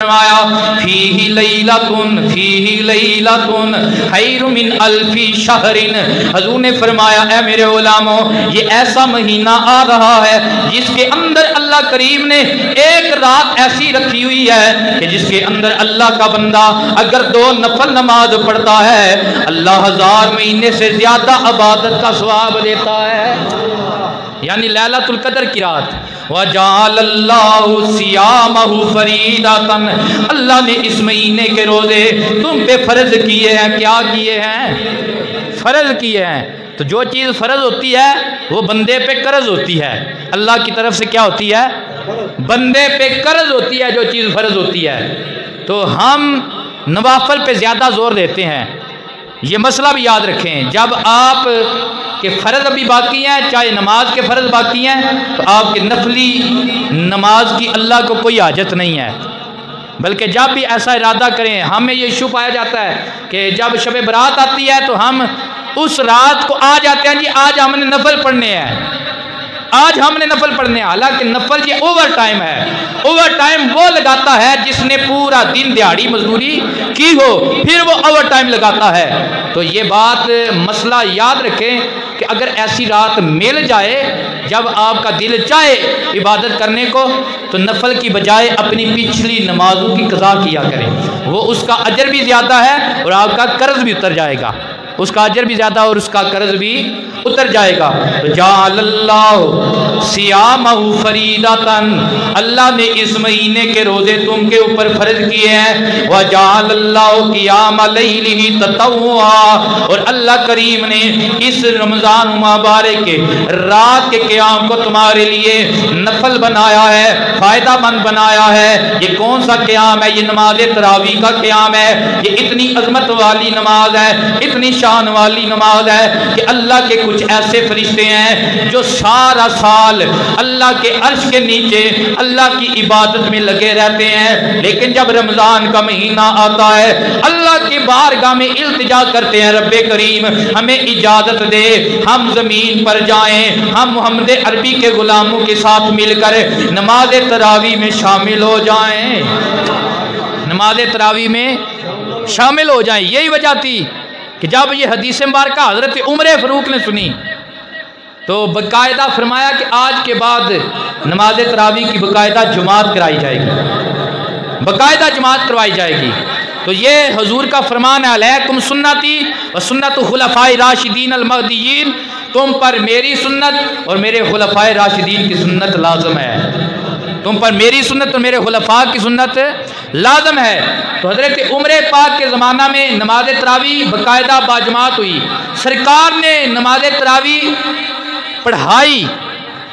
फरमाया फीही लैलतुन खैरुम मिन अल्फी शहरिन। हजूर ने फरमाया ऐ मेरे उलामो, ये ऐसा महीना आ रहा है जिसके अंदर अल्लाह करीम ने एक रात ऐसी रखी हुई है कि जिसके अंदर अल्लाह का बंदा अगर 2 नफल नमाज पढ़ता है अल्लाह 1000 महीने से ज्यादा इबादत का सवाब देता है। यानी लैलतुल कदर की रात। वजअलल्लाहु सियामहु फरीदतन, अल्लाह ने इस महीने के रोजे तुम पे फर्ज किए हैं। क्या किए हैं? फर्ज किए हैं। तो जो चीज़ फर्ज होती है वो बंदे पे कर्ज होती है। अल्लाह की तरफ से क्या होती है? बंदे पे कर्ज होती है जो चीज़ फर्ज होती है। तो हम नवाफल पे ज़्यादा जोर देते हैं। ये मसला भी याद रखें, जब आप के फ़र्ज़ अभी बाकी हैं, चाहे नमाज के फ़र्ज़ बाकी हैं, तो आपके नफली नमाज की अल्लाह को कोई हाजत नहीं है। बल्कि जब भी ऐसा इरादा करें, हमें ये इशू पाया जाता है कि जब शब बरात आती है तो हम उस रात को आ जाते हैं, जी आज हमने नफल पढ़ने हैं, आज हमने नफल पढ़ने हैं। हालांकि नफल ये ओवर टाइम है। ओवर टाइम वो लगाता है जिसने पूरा दिन दिहाड़ी मजदूरी की हो, फिर वो ओवर टाइम लगाता है। तो ये बात मसला याद रखें कि अगर ऐसी रात मिल जाए जब आपका दिल चाहे इबादत करने को, तो नफल की बजाय अपनी पिछली नमाजों की कज़ा किया करें। वो उसका अजर भी ज़्यादा है और आपका कर्ज भी उतर जाएगा। उसका अजर भी ज़्यादा और उसका कर्ज भी उतर जाएगा। तो जअलल्लाहु सियामहु फरीदतन, अल्लाह ने इस महीने के रोजे तुम के ऊपर फर्ज किए हैं। व जअलल्लाहु क़ियाम लैलिही ततव्वुआ, और अल्लाह करीम ने इस रमज़ान मुबारक के रात के क़याम को तुम्हारे लिए नफल बनाया है, फ़ायदामंद बनाया है। ये कौन सा क़याम है? ये नमाज तरावी का क़याम है। ये इतनी अज़मत वाली नमाज है, इतनी शान वाली नमाज है कि अल्लाह के कुछ ऐसे फरिश्ते हैं जो सारा साल अल्लाह के अर्श के नीचे अल्लाह की इबादत में लगे रहते हैं। लेकिन जब रमज़ान का महीना आता है अल्लाह की बारगाह में इल्तिजा करते हैं, रब्बे करीम हमें इजाज़त दे, हम ज़मीन पर जाएं, हम मोहम्मद अरबी के गुलामों के साथ मिलकर नमाज तरावी में शामिल हो जाएं, नमाज तरावी में शामिल हो जाएं। यही वजह थी कि जब ये हदीस मुबारक हज़रत उमर फ़ारूक ने सुनी तो बाकायदा फरमाया कि आज के बाद नमाज तरावी की बाकायदा जमात कराई जाएगी, बाकायदा जमात करवाई जाएगी। तो ये हुजूर का फरमान है, अलैकुम सुन्नती व सुन्नतु खुलफाए राशिदीन अल महदीयीन, तुम पर मेरी सुन्नत और मेरे खुलफाए राशिदीन की सुन्नत लाजम है। तुम पर मेरी सुन्नत और मेरे खुलफा की सुन्नत लाजम है। तो हज़रत उमर पाक के ज़माना में नमाज तरावी बाकायदा बाजमात हुई। सरकार ने नमाज तरावी पढ़ाई,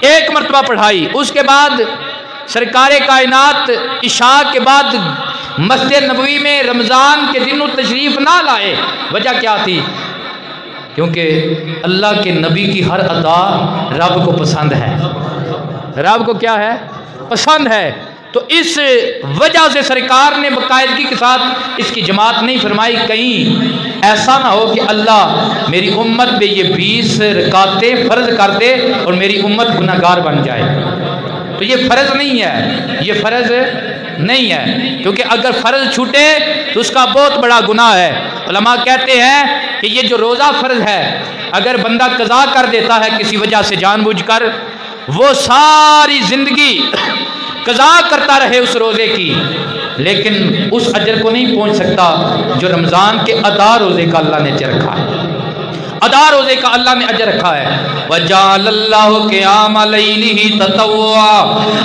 एक मरतबा पढ़ाई। उसके बाद सरकार कायनात इशा के बाद मस्जिद नबवी में रमज़ान के दिनों तशरीफ़ ना लाए। वजह क्या थी? क्योंकि अल्लाह के नबी की हर अदा रब को पसंद है। रब को क्या है? पसंद है। तो इस वजह से सरकार ने बाकायदगी के साथ इसकी जमात नहीं फरमाई। कहीं ऐसा ना हो कि अल्लाह मेरी उम्मत पे ये 20 रकातें फ़र्ज कर दे और मेरी उम्मत गुनाहगार बन जाए। तो ये फ़र्ज नहीं है, ये फ़र्ज नहीं है, क्योंकि अगर फ़र्ज छूटे तो उसका बहुत बड़ा गुनाह है। उलमा कहते हैं कि ये जो रोज़ा फ़र्ज है, अगर बंदा कज़ा कर देता है किसी वजह से जानबूझकर, वो सारी ज़िंदगी कज़ा करता रहे उस रोज़े की, लेकिन उस अजर को नहीं पहुंच सकता जो रमज़ान के अदा रोज़े का अल्लाह ने अजर रखा है। अदा रोज़े का अल्लाह ने अजर रखा है। वजअलल्लाहु क़ियाम लैलिही ततव्वुआ,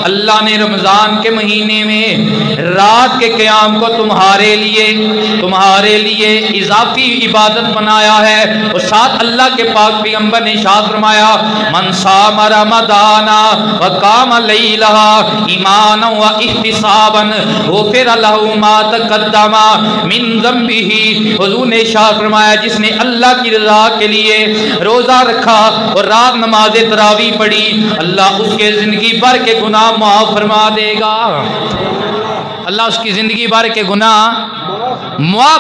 अल्लाह ने रमज़ान के महीने में रात के क़याम को तुम्हारे लिए इजाफी इबादत बनाया है। और साथ अल्लाह के पाक पैगंबर ने इरशाद फरमाया, मन साम रमज़ाना व क़ाम लैलहा ईमानन व इहतिसाबन गुफ़िर लहु मा तक़द्दमा मिन ज़म्बिही। हुज़ूर ने इरशाद फरमाया, जिसने अल्लाह की रज़ा के लिए रोज़ा रखा और रात नमाज तरावी पढ़ी, अल्लाह उसके ज़िंदगी भर के गुनाह माफ़ फरमा देगा। अल्लाह उसकी ज़िंदगी भर के गुनाह माफ़